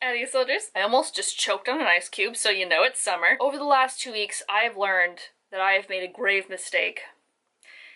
Howdy, soldiers. I almost just choked on an ice cube, so you know it's summer. Over the last 2 weeks, I have learned that I have made a grave mistake.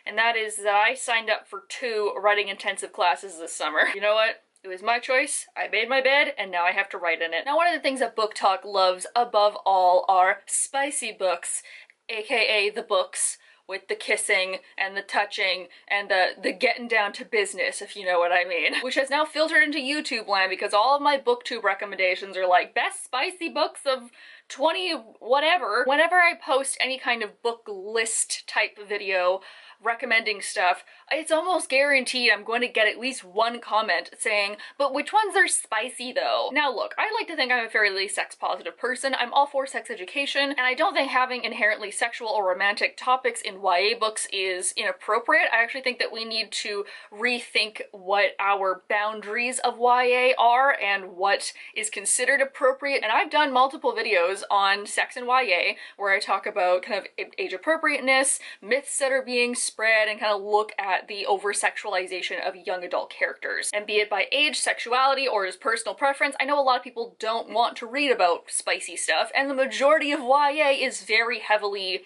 And that is that I signed up for 2 writing intensive classes this summer. You know what? It was my choice, I made my bed, and now I have to write in it. Now, one of the things that Booktok loves above all are spicy books, aka the books with the kissing and the touching and the getting down to business, if you know what I mean. Which has now filtered into YouTube land because all of my booktube recommendations are like best spicy books of 20 whatever. Whenever I post any kind of book list type video recommending stuff, it's almost guaranteed I'm going to get at least one comment saying, but which ones are spicy though? Now look, I like to think I'm a fairly sex positive person. I'm all for sex education, and I don't think having inherently sexual or romantic topics in YA books is inappropriate. I actually think that we need to rethink what our boundaries of YA are and what is considered appropriate. And I've done multiple videos on sex and YA where I talk about kind of age appropriateness, myths that are being spread, and kind of look at the over-sexualization of young adult characters. And be it by age, sexuality, or as personal preference, I know a lot of people don't want to read about spicy stuff, and the majority of YA is very heavily,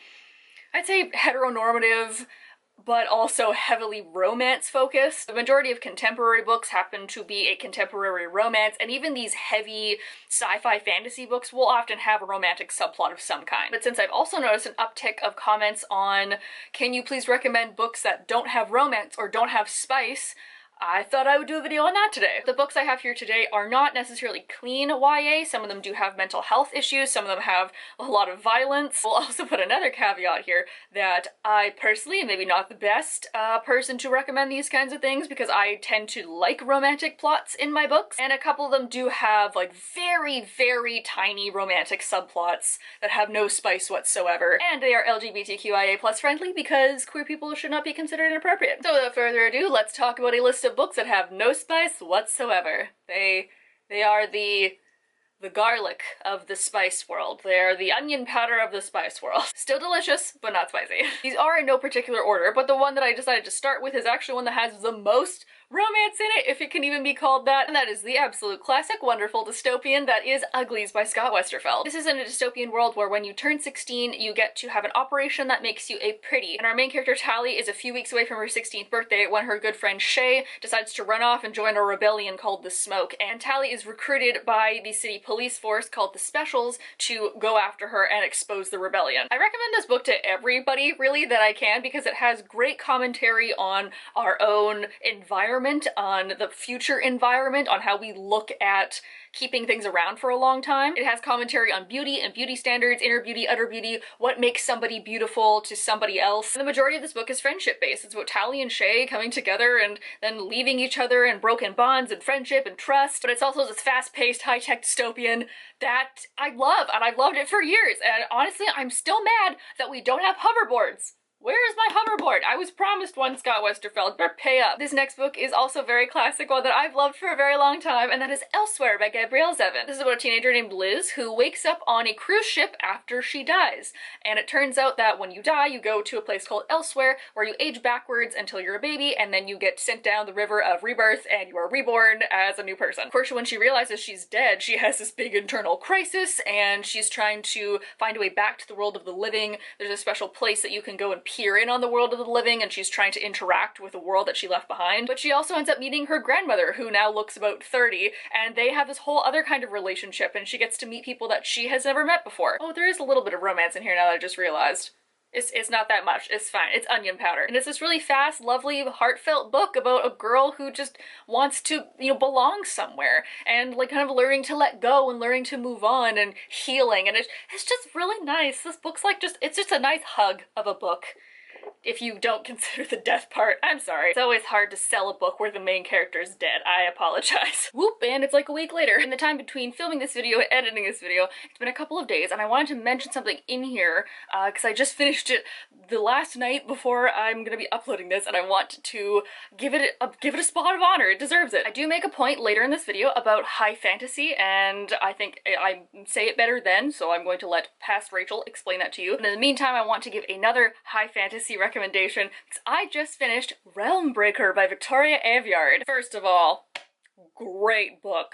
I'd say, heteronormative, but also heavily romance-focused. The majority of contemporary books happen to be a contemporary romance, and even these heavy sci-fi fantasy books will often have a romantic subplot of some kind. But since I've also noticed an uptick of comments on, can you please recommend books that don't have romance or don't have spice, I thought I would do a video on that today. The books I have here today are not necessarily clean YA. Some of them do have mental health issues, some of them have a lot of violence. We'll also put another caveat here that I personally am maybe not the best person to recommend these kinds of things because I tend to like romantic plots in my books, and a couple of them do have like very, very tiny romantic subplots that have no spice whatsoever, and they are LGBTQIA+ friendly because queer people should not be considered inappropriate. So without further ado, let's talk about a list of books that have no spice whatsoever. They are the garlic of the spice world. They are the onion powder of the spice world. Still delicious, but not spicy. These are in no particular order, but the one that I decided to start with is actually one that has the most romance in it, if it can even be called that, and that is the absolute classic, wonderful dystopian that is Uglies by Scott Westerfeld. This is in a dystopian world where when you turn 16, you get to have an operation that makes you a pretty, and our main character Tally is a few weeks away from her 16th birthday when her good friend Shay decides to run off and join a rebellion called the Smoke, and Tally is recruited by the city police force called the Specials to go after her and expose the rebellion. I recommend this book to everybody, really, that I can, because it has great commentary on our own environment, on the future environment, on how we look at keeping things around for a long time. It has commentary on beauty and beauty standards, inner beauty, outer beauty, what makes somebody beautiful to somebody else. And the majority of this book is friendship based. It's about Tally and Shay coming together and then leaving each other, and broken bonds and friendship and trust. But it's also this fast-paced, high-tech dystopian that I love, and I've loved it for years. And honestly, I'm still mad that we don't have hoverboards. Where is my hoverboard? I was promised one, Scott Westerfeld, but pay up. This next book is also very classic, one that I've loved for a very long time, and that is Elsewhere by Gabrielle Zevin. This is about a teenager named Liz who wakes up on a cruise ship after she dies. And it turns out that when you die, you go to a place called Elsewhere, where you age backwards until you're a baby, and then you get sent down the river of rebirth, and you are reborn as a new person. Of course, when she realizes she's dead, she has this big internal crisis, and she's trying to find a way back to the world of the living. There's a special place that you can go and peer in on the world of the living, and she's trying to interact with the world that she left behind. But she also ends up meeting her grandmother, who now looks about 30, and they have this whole other kind of relationship, and she gets to meet people that she has never met before. Oh, there is a little bit of romance in here now that I just realized. It's not that much. It's fine. It's onion powder. And it's this really fast, lovely, heartfelt book about a girl who just wants to, you know, belong somewhere, and like kind of learning to let go and learning to move on and healing. And it's just really nice. This book's like it's just a nice hug of a book. If you don't consider the death part, I'm sorry. It's always hard to sell a book where the main character is dead. I apologize. Whoop, and it's like a week later. In the time between filming this video and editing this video, it's been a couple of days, and I wanted to mention something in here, because I just finished it the last night before I'm gonna be uploading this, and I want to give it a spot of honor. It deserves it. I do make a point later in this video about high fantasy, and I think I say it better then, so I'm going to let past Rachel explain that to you. And in the meantime, I want to give another high fantasy recommendation, because I just finished Realmbreaker by Victoria Aveyard. First of all, great book.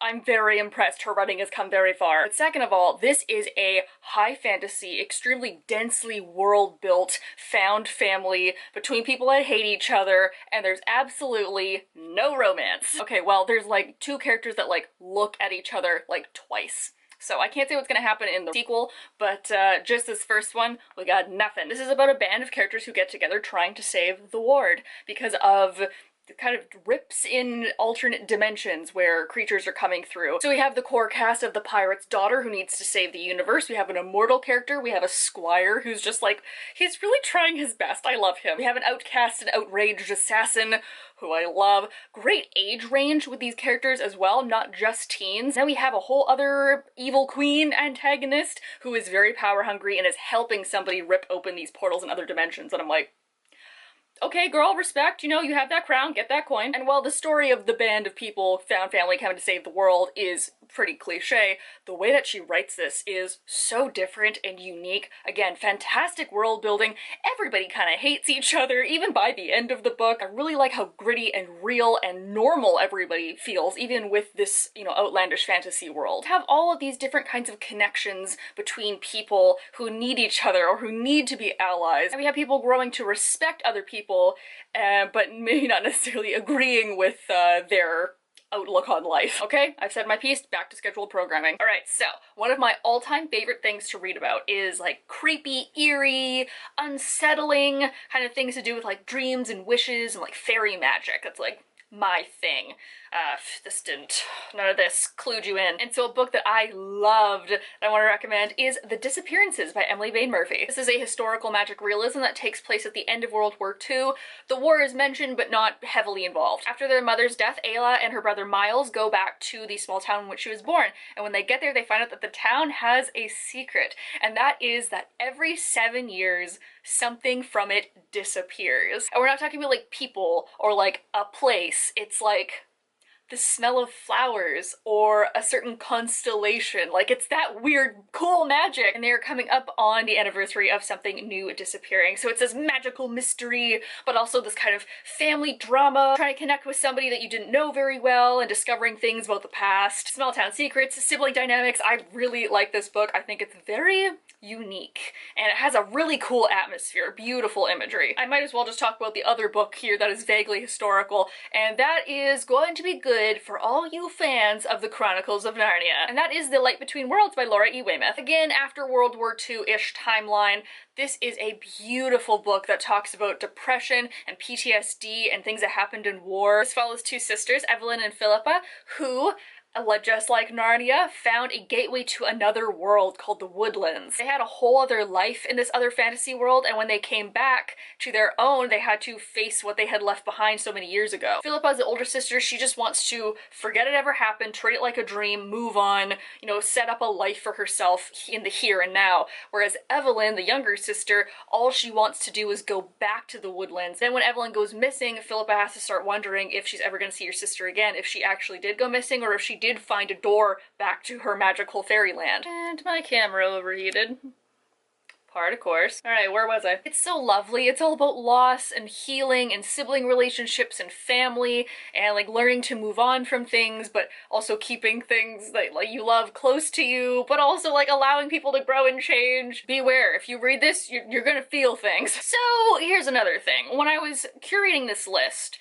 I'm very impressed. Her writing has come very far. But second of all, this is a high fantasy, extremely densely world-built found family between people that hate each other, and there's absolutely no romance. Okay, well, there's like two characters that like look at each other like twice. So I can't say what's gonna happen in the sequel, but just this first one, we got nothing. This is about a band of characters who get together trying to save the ward because of kind of rips in alternate dimensions where creatures are coming through. So we have the core cast of the pirate's daughter who needs to save the universe. We have an immortal character. We have a squire who's just like, he's really trying his best. I love him. We have an outcast and outraged assassin who I love. Great age range with these characters as well, not just teens. Then we have a whole other evil queen antagonist who is very power hungry and is helping somebody rip open these portals in other dimensions. And I'm like, okay, girl, respect, you know, you have that crown, get that coin. And while the story of the band of people, found family, coming to save the world is pretty cliche, the way that she writes this is so different and unique. Again, fantastic world building. Everybody kind of hates each other, even by the end of the book. I really like how gritty and real and normal everybody feels, even with this, you know, outlandish fantasy world. Have all of these different kinds of connections between people who need each other or who need to be allies. And we have people growing to respect other people, but maybe not necessarily agreeing with their outlook on life. Okay, I've said my piece, back to scheduled programming. All right, so one of my all-time favorite things to read about is like creepy, eerie, unsettling kind of things to do with like dreams and wishes and like fairy magic. That's like my thing. None of this clued you in. And so a book that I loved that I want to recommend is The Disappearances by Emily Vane Murphy. This is a historical magic realism that takes place at the end of World War II. The war is mentioned but not heavily involved. After their mother's death, Ayla and her brother Miles go back to the small town in which she was born. And when they get there, they find out that the town has a secret. And that is that every 7 years, something from it disappears. And we're not talking about like people or like a place. It's like the smell of flowers or a certain constellation. Like, it's that weird, cool magic. And they're coming up on the anniversary of something new disappearing. So it's this magical mystery, but also this kind of family drama, trying to connect with somebody that you didn't know very well and discovering things about the past. Small town secrets, sibling dynamics. I really like this book. I think it's very unique and it has a really cool atmosphere, beautiful imagery. I might as well just talk about the other book here that is vaguely historical, and that is going to be good for all you fans of the Chronicles of Narnia, and that is The Light Between Worlds by Laura E. Weymouth. Again, after World War II-ish timeline, this is a beautiful book that talks about depression and PTSD and things that happened in war. This follows two sisters, Evelyn and Philippa, who, just like Narnia, found a gateway to another world called the Woodlands. They had a whole other life in this other fantasy world, and when they came back to their own, they had to face what they had left behind so many years ago. Philippa's the older sister. She just wants to forget it ever happened, treat it like a dream, move on, you know, set up a life for herself in the here and now. Whereas Evelyn, the younger sister, all she wants to do is go back to the Woodlands. Then when Evelyn goes missing, Philippa has to start wondering if she's ever going to see her sister again, if she actually did go missing, or if she did find a door back to her magical fairyland. And my camera overheated. Part of course. Alright, where was I? It's so lovely. It's all about loss and healing and sibling relationships and family and like learning to move on from things, but also keeping things that like you love close to you, but also like allowing people to grow and change. Beware, if you read this, you're gonna feel things. So here's another thing. When I was curating this list,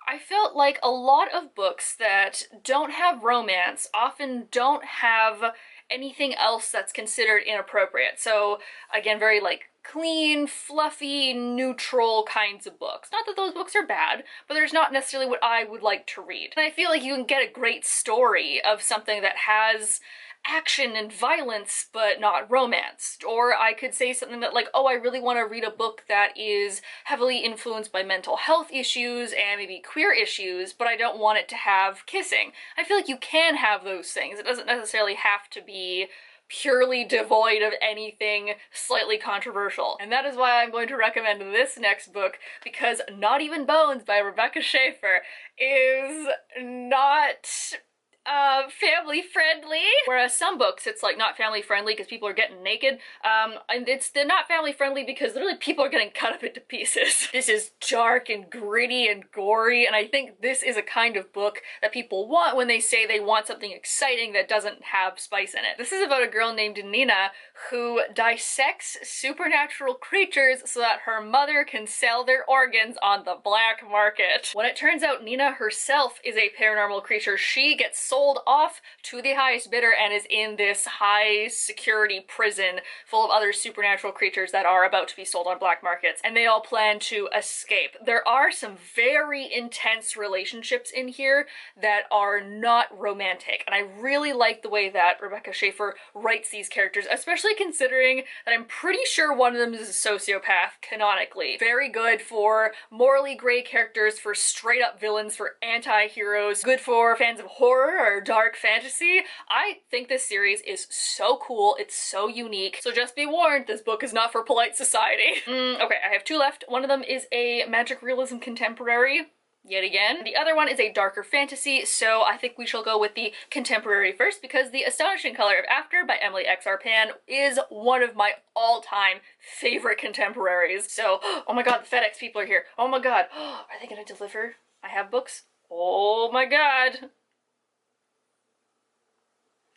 I felt like a lot of books that don't have romance often don't have anything else that's considered inappropriate. So again, very like clean, fluffy, neutral kinds of books. Not that those books are bad, but there's not necessarily what I would like to read. And I feel like you can get a great story of something that has action and violence but not romance. Or I could say something that like, oh, I really want to read a book that is heavily influenced by mental health issues and maybe queer issues, but I don't want it to have kissing. I feel like you can have those things. It doesn't necessarily have to be purely devoid of anything slightly controversial. And that is why I'm going to recommend this next book, because Not Even Bones by Rebecca Schaeffer is not family friendly. Whereas some books, it's like not family friendly because people are getting naked. And they're not family friendly because literally people are getting cut up into pieces. This is dark and gritty and gory, and I think this is a kind of book that people want when they say they want something exciting that doesn't have spice in it. This is about a girl named Nina who dissects supernatural creatures so that her mother can sell their organs on the black market. When it turns out Nina herself is a paranormal creature, she gets sold off to the highest bidder and is in this high security prison full of other supernatural creatures that are about to be sold on black markets, and they all plan to escape. There are some very intense relationships in here that are not romantic, and I really like the way that Rebecca Schaeffer writes these characters, especially considering that I'm pretty sure one of them is a sociopath canonically. Very good for morally gray characters, for straight up villains, for anti-heroes, good for fans of horror or dark fantasy. I think this series is so cool, it's so unique, so just be warned, this book is not for polite society. Okay, I have two left. One of them is a magic realism contemporary, yet again. The other one is a darker fantasy, so I think we shall go with the contemporary first because The Astonishing Color of After by Emily X. Arpan is one of my all-time favorite contemporaries. So, oh my god, the FedEx people are here. Oh my god, are they gonna deliver? I have books. Oh my god.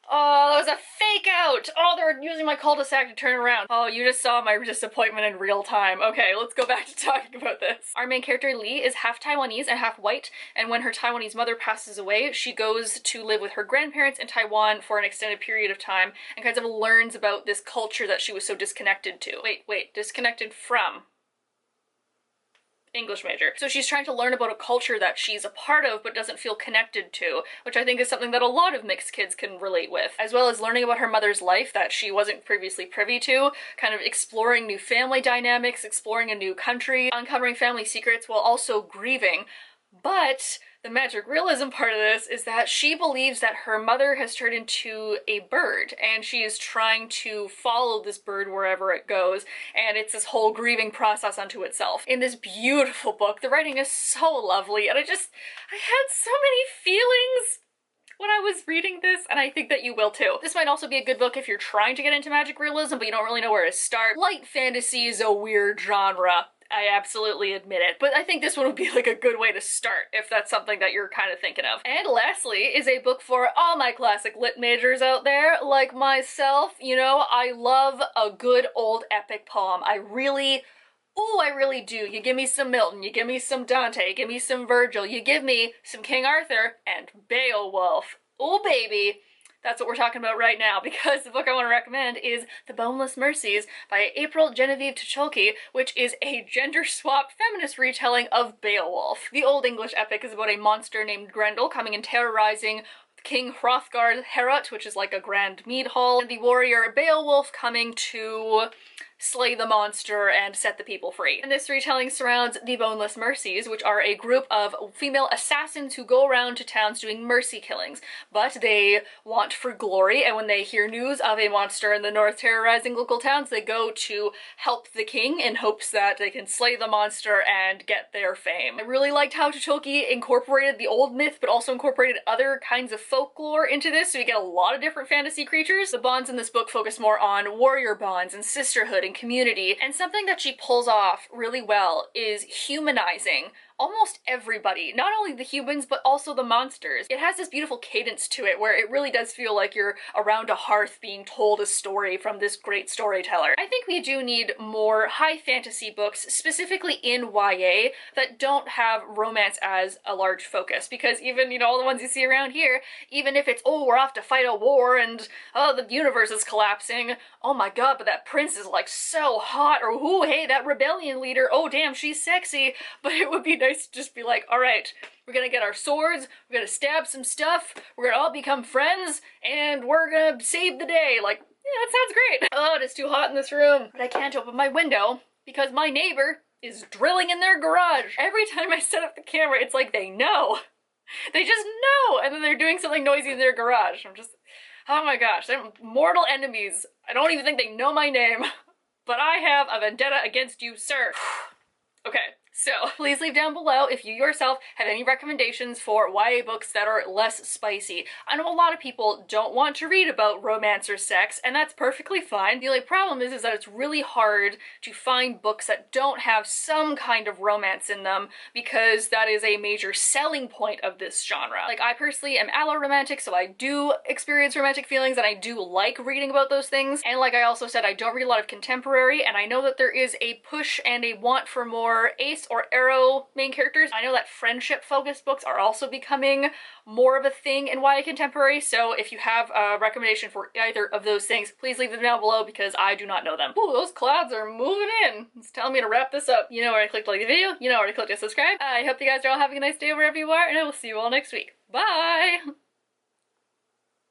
Oh, that was a fake out! Oh, they're using my cul-de-sac to turn around. Oh, you just saw my disappointment in real time. Okay, let's go back to talking about this. Our main character, Lee, is half Taiwanese and half white, and when her Taiwanese mother passes away, she goes to live with her grandparents in Taiwan for an extended period of time and kind of learns about this culture that she was so disconnected to. Wait, disconnected from? English major. So she's trying to learn about a culture that she's a part of but doesn't feel connected to, which I think is something that a lot of mixed kids can relate with, as well as learning about her mother's life that she wasn't previously privy to, kind of exploring new family dynamics, exploring a new country, uncovering family secrets while also grieving. But the magic realism part of this is that she believes that her mother has turned into a bird and she is trying to follow this bird wherever it goes, and it's this whole grieving process unto itself. In this beautiful book, the writing is so lovely, and I had so many feelings when I was reading this, and I think that you will too. This might also be a good book if you're trying to get into magic realism but you don't really know where to start. Light fantasy is a weird genre. I absolutely admit it, but I think this one would be like a good way to start if that's something that you're kind of thinking of. And lastly is a book for all my classic lit majors out there, like myself. You know, I love a good old epic poem. I really do. You give me some Milton, you give me some Dante, you give me some Virgil, you give me some King Arthur and Beowulf. Oh baby. That's what we're talking about right now, because the book I want to recommend is The Boneless Mercies by April Genevieve Tucholke, which is a gender-swapped feminist retelling of Beowulf. The Old English epic is about a monster named Grendel coming and terrorizing King Hrothgar's Heorot, which is like a grand mead hall, and the warrior Beowulf coming to slay the monster and set the people free. And this retelling surrounds the Boneless Mercies, which are a group of female assassins who go around to towns doing mercy killings, but they want for glory, and when they hear news of a monster in the north terrorizing local towns, they go to help the king in hopes that they can slay the monster and get their fame. I really liked how Tucholke incorporated the old myth, but also incorporated other kinds of folklore into this, so you get a lot of different fantasy creatures. The bonds in this book focus more on warrior bonds and sisterhood and community, and something that she pulls off really well is humanizing almost everybody, not only the humans but also the monsters. It has this beautiful cadence to it where it really does feel like you're around a hearth being told a story from this great storyteller. I think we do need more high fantasy books, specifically in YA, that don't have romance as a large focus, because even, you know, all the ones you see around here, even if it's, oh, we're off to fight a war and, oh, the universe is collapsing, oh my god, but that prince is like so hot, or, ooh, hey, that rebellion leader, oh damn, she's sexy, but it would be nice to just be like, alright, we're gonna get our swords, we're gonna stab some stuff, we're gonna all become friends, and we're gonna save the day. Like, yeah, that sounds great. Oh, it's too hot in this room. But I can't open my window because my neighbor is drilling in their garage. Every time I set up the camera, it's like they know. They just know, and then they're doing something noisy in their garage. I'm just, oh my gosh, they're mortal enemies. I don't even think they know my name, but I have a vendetta against you, sir. Okay. So please leave down below if you yourself have any recommendations for YA books that are less spicy. I know a lot of people don't want to read about romance or sex, and that's perfectly fine. The only problem is that it's really hard to find books that don't have some kind of romance in them, because that is a major selling point of this genre. Like, I personally am allo-romantic, so I do experience romantic feelings, and I do like reading about those things. And like I also said, I don't read a lot of contemporary, and I know that there is a push and a want for more ace or arrow main characters. I know that friendship-focused books are also becoming more of a thing in YA contemporary, so if you have a recommendation for either of those things, please leave them down below because I do not know them. Ooh, those clouds are moving in. It's telling me to wrap this up. You know where to click to like the video, you know where to click to subscribe. I hope you guys are all having a nice day wherever you are, and I will see you all next week. Bye!